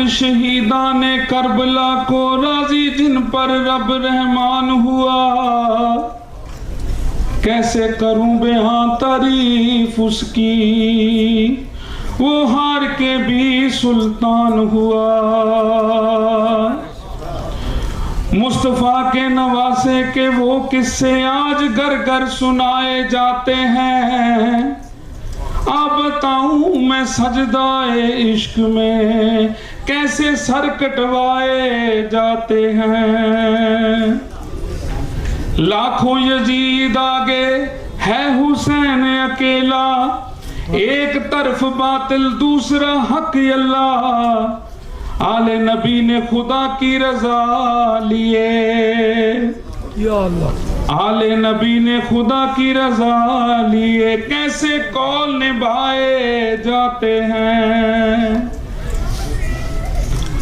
Shahidan Karbala को राजी जिन पर रब रहमान हुआ। कैसे करूं बेहां तारीफ उसकी, वो हार के भी सुल्तान हुआ। मुस्तफा के नवासे के वो किस्से आज घर घर सुनाए जाते हैं। आप बताऊं मैं सजदाए इश्क में कैसे सर कटवाए जाते हैं। लाखों यजीद आगे है हुसैन अकेला, एक तरफ बातिल दूसरा हक अल्लाह। आले नबी ने खुदा की रजा लिए, या अल्लाह। आले नबी ने खुदा की रजा लिए, कैसे कौल निभाए जाते हैं।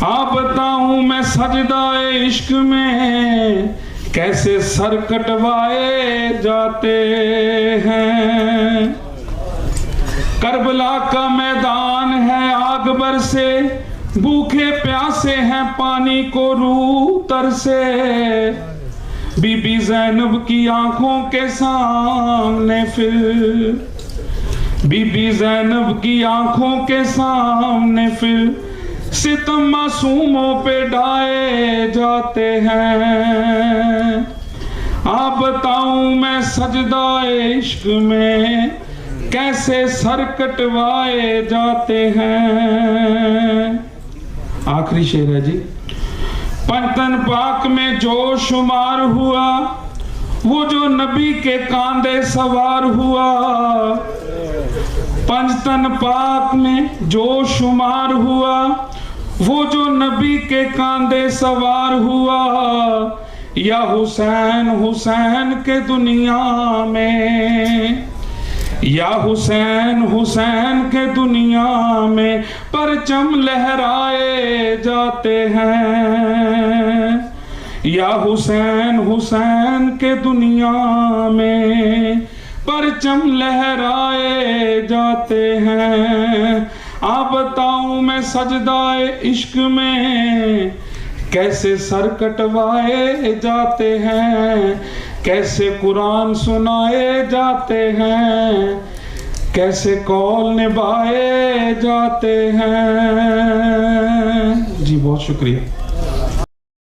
आप बताऊं मैं सजदाए इश्क में कैसे सर कटवाए जाते हैं। करबला का मैदान है आग बरसे, भूखे प्यासे हैं पानी को रूह तरसे। बीबी ज़ैनब की आंखों के सामने फिर, बीबी ज़ैनब की आंखों के सामने फिर सितम मासूमों पे ढाए जाते हैं। आप बताऊं मैं सजदाए इश्क में कैसे सर कटवाए जाते हैं। आखिरी शेर है जी। पंजतन पाक में जो शुमार हुआ, वो जो नबी के कांधे सवार हुआ। पंजतन पाक में जो शुमार हुआ, वो जो नबी के कांधे सवार हुआ। या हुसैन हुसैन के दुनिया में, या हुसैन हुसैन के दुनिया में परचम लहराए जाते हैं। या हुसैन हुसैन के दुनिया में परचम लहराए जाते हैं। आप बताऊं मैं सजदाए इश्क में कैसे सर कटवाए जाते हैं। कैसे कुरान सुनाए जाते हैं, कैसे कौल निभाए जाते हैं। जी बहुत शुक्रिया।